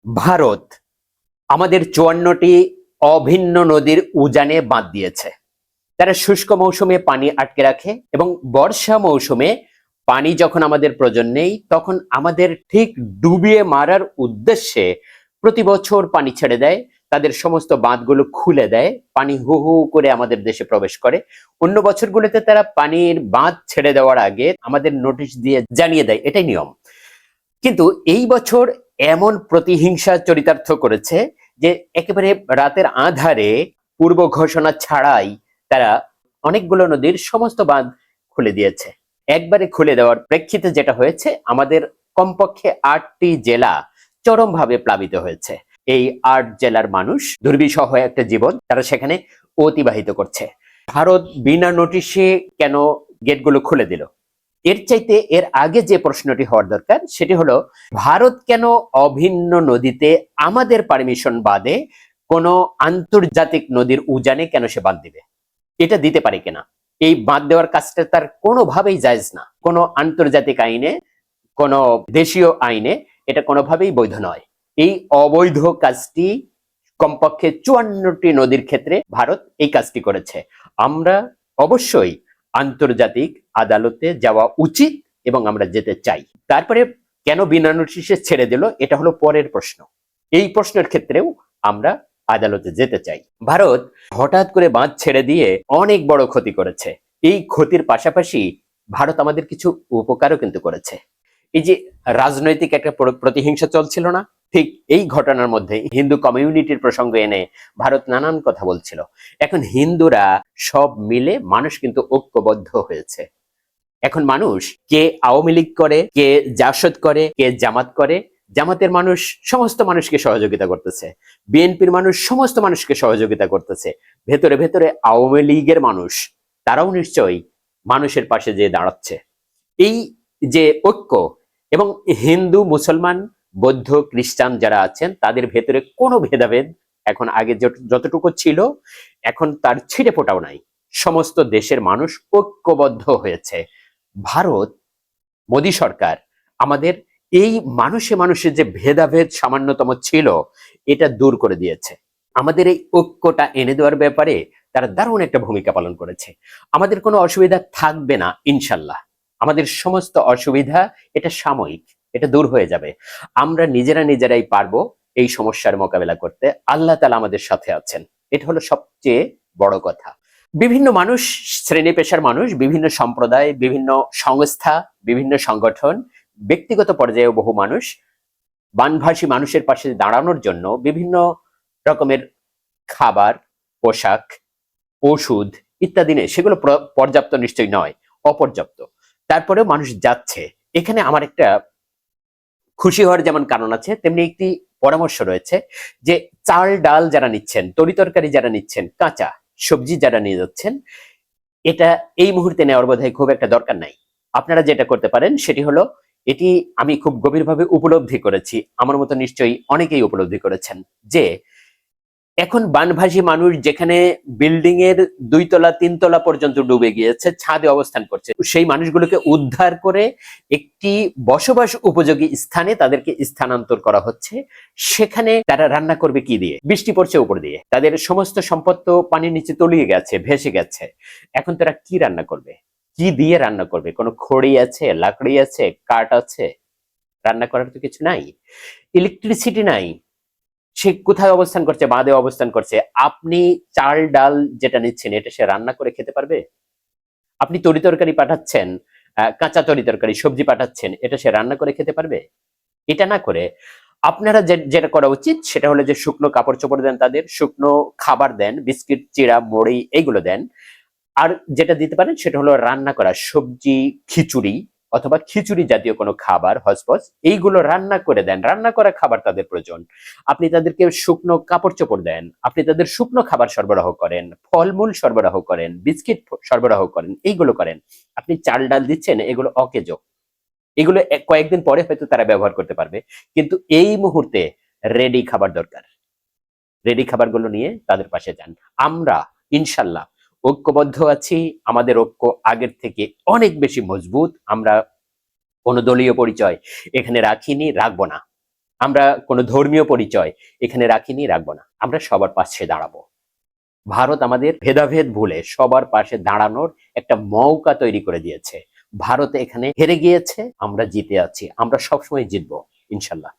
ভারত আমাদের ৫৪টি অভিন্ন নদীর উজানে বাঁধ দিয়েছে। তারা শুষ্ক মৌসুমে পানি আটকে রাখে এবং বর্ষা মৌসুমে পানি যখন আমাদের প্রয়োজন নেই তখন আমাদের ঠিক ডুবিয়ে মারার উদ্দেশ্যে প্রতি বছর পানি ছেড়ে দেয়। তাদের সমস্ত বাঁধগুলো খুলে দেয়, পানি হু হু করে আমাদের দেশে প্রবেশ করে। অন্য বছরগুলোতে তারা পানির বাঁধ ছেড়ে দেওয়ার আগে আমাদের নোটিশ দিয়ে জানিয়ে দেয়, এটাই নিয়ম। কিন্তু এই বছর এমন প্রতিহিংসা চরিতার্থ করেছে যে একেবারে রাতের আঁধারে পূর্ব ঘোষণা ছাড়াই তারা অনেকগুলো নদীর সমস্ত বাঁধ খুলে দিয়েছে। একবারে খুলে দেওয়ার প্রেক্ষিতে যেটা হয়েছে, আমাদের কমপক্ষে ৮টি জেলা চরমভাবে প্লাবিত হয়েছে। এই ৮ জেলার মানুষ দুর্বিষহ একটা জীবন তারা সেখানে অতিবাহিত করছে। ভারত বিনা নোটিশে কেন গেটগুলো খুলে দিল? এর চাইতে এর আগে যে প্রশ্নটি হওয়ার দরকার সেটি হলো, ভারত কেন অভিন্ন নদীতে আমাদের পারমিশন বাদে কোনো আন্তর্জাতিক নদীর উজানে কেন সে বাঁধ দিবে? এটা দিতে পারে কিনা? এই বাঁধ দেওয়ার কাজটা তার কোনোভাবেই জায়েজ না। কোনো আন্তর্জাতিক আইনে, কোনো দেশীয় আইনে এটা কোনোভাবেই বৈধ নয়। এই অবৈধ কাজটি কমপক্ষে ৫৪টি নদীর ক্ষেত্রে ভারত এই কাজটি করেছে। আমরা অবশ্যই আন্তর্জাতিক আদালতে যাওয়া উচিত এবং আমরা যেতে চাই। তারপরে কেন বিনা নোটিশে ছেড়ে দিল, এটা হলো পরের প্রশ্ন। এই প্রশ্নের ক্ষেত্রেও আমরা আদালতে যেতে চাই। ভারত হঠাৎ করে বাঁধ ছেড়ে দিয়ে অনেক বড় ক্ষতি করেছে। এই ক্ষতির পাশাপাশি ভারত আমাদের কিছু উপকারও কিন্তু করেছে। এই যে রাজনৈতিক একটা প্রতিহিংসা চলছিল না, ঠিক এই ঘটনার মধ্যে হিন্দু কমিউনিটির প্রসঙ্গ এনে ভারত নানান কথা বলছিল। এখন হিন্দুরা সব মিলে মানুষ কিন্তু ঐক্যবদ্ধ হয়েছে। এখন মানুষ কে আওয়ামী লীগ করে, কে জাসদ করে, কে জামাত করে। জামাতের মানুষ সমস্ত মানুষকে সহযোগিতা করতেছে, বিএনপির মানুষ সমস্ত মানুষকে সহযোগিতা করতেছে। ভেতরে ভেতরে আওয়ামী লীগের মানুষ তারাও নিশ্চয়ই মানুষের পাশে যেয়ে দাঁড়াচ্ছে। এই যে ঐক্য, এবং হিন্দু, মুসলমান, বৌদ্ধ, খ্রিস্টান যারা আছেন তাদের ভেতরে কোনো ভেদাভেদ এখন আগে যতটুকু ছিল এখন তার ছিটে ফোটাও নাই। সমস্ত দেশের মানুষ ঐক্যবদ্ধ হয়েছে। ভারত, মোদী সরকার আমাদের এই মানুষে মানুষের যে ভেদাভেদ সামান্যতম ছিল এটা দূর করে দিয়েছে। আমাদের এই ঐক্যটা এনে দেওয়ার ব্যাপারে তারা দারুণ একটা ভূমিকা পালন করেছে। আমাদের কোনো অসুবিধা থাকবে না ইনশাল্লাহ। আমাদের সমস্ত অসুবিধা এটা সাময়িক, এটা দূর হয়ে যাবে। আমরা নিজেরাই পারবো এই সমস্যার মোকাবেলা করতে। আল্লাহ তাআলা আমাদের সাথে আছেন, এটা হলো সবচেয়ে বড় কথা। বিভিন্ন মানুষ, শ্রেণী পেশার মানুষ, বিভিন্ন সম্প্রদায়, বিভিন্ন সংস্থা, বিভিন্ন সংগঠন, ব্যক্তিগত পর্যায়ে বহু মানুষ বানভাসী মানুষের পাশে দাঁড়ানোর জন্য বিভিন্ন রকমের খাবার, পোশাক, ওষুধ ইত্যাদি নেই। সেগুলো পর্যাপ্ত নিশ্চয়ই নয়, অপর্যাপ্ত। তারপরেও মানুষ যাচ্ছে। এখানে আমার একটা খুশি হওয়ার যেমন কারণ আছে, তেমনি একটি পরামর্শ রয়েছে যে চাল ডাল যারা নিচ্ছেন, তরিতরকারি যারা নিচ্ছেন, কাঁচা সবজি যারা নিয়ে যাচ্ছেন, এটা এই মুহূর্তে নেওয়ার বোধহয় খুব একটা দরকার নাই। আপনারা যেটা করতে পারেন সেটি হলো, এটি আমি খুব গভীরভাবে উপলব্ধি করেছি, আমার মতো নিশ্চয়ই অনেকেই উপলব্ধি করেছেন, যে এখন বানভাসী মানুষ যেখানে বিল্ডিং এর ২ তলা ৩ তলা পর্যন্ত ডুবে গিয়েছে, ছাদে অবস্থান করছে, সেই মানুষগুলোকে উদ্ধার করে একটি বসবাস উপযোগী স্থানে তাদেরকে স্থানান্তর করা হচ্ছে। সেখানে তারা রান্না করবে কি দিয়ে? বৃষ্টি পড়ছে উপর দিয়ে, তাদের সমস্ত সম্পদ তো পানির নিচে তলিয়ে গেছে, ভেসে গেছে। এখন তারা কি রান্না করবে? কি দিয়ে রান্না করবে? কোনো খড়ি আছে, লাকড়ি আছে, কাঠ আছে? রান্না করার তো কিছু নাই, ইলেকট্রিসিটি নাই। সে কোথায় অবস্থান করছে? বাঁধে অবস্থান করছে। আপনি চাল ডাল যেটা নিচ্ছেন এটা সে রান্না করে খেতে পারবে? আপনি তরিতরকারি পাঠাচ্ছেন, কাঁচা তরিতরকারি সবজি পাঠাচ্ছেন, এটা সে রান্না করে খেতে পারবে? এটা না করে আপনারা যেটা করা উচিত সেটা হলো যে শুকনো কাপড় চোপড় দেন, তাদের শুকনো খাবার দেন, বিস্কিট, চিড়া, মুড়ি এইগুলো দেন। আর যেটা দিতে পারেন সেটা হলো রান্না করা সবজি, খিচুড়ি অথবা খিচুড়ি জাতীয় কোনো খাবার, হসপস, এইগুলো রান্না করে দেন। রান্না করা খাবার তাদের প্রয়োজন। আপনি তাদেরকে শুকনো কাপড় চোপড় দেন, আপনি তাদের শুকনো খাবার সরবরাহ করেন, ফলমূল সরবরাহ করেন, বিস্কিট সরবরাহ করেন, এইগুলো করেন। আপনি চাল ডাল দিচ্ছেন, এগুলো অকেজো, এগুলো কয়েকদিন পরে হয়তো তারা ব্যবহার করতে পারবে। কিন্তু এই মুহূর্তে রেডি খাবার দরকার। রেডি খাবারগুলো নিয়ে তাদের পাশে যান। আমরা ইনশাল্লাহ ঐক্যবদ্ধ আছি। আমাদের ঐক্য আগের থেকে অনেক বেশি মজবুত। আমরা কোনো দলীয় পরিচয় এখানে রাখিনি, রাখবো না। আমরা কোনো ধর্মীয় পরিচয় এখানে রাখিনি, রাখবো না। আমরা সবার পাশে দাঁড়াবো। ভারত আমাদের ভেদাভেদ ভুলে সবার পাশে দাঁড়ানোর একটা মৌকা তৈরি করে দিয়েছে। ভারত এখানে হেরে গিয়েছে, আমরা জিতে আছি, আমরা সবসময় জিতবো ইনশাল্লাহ।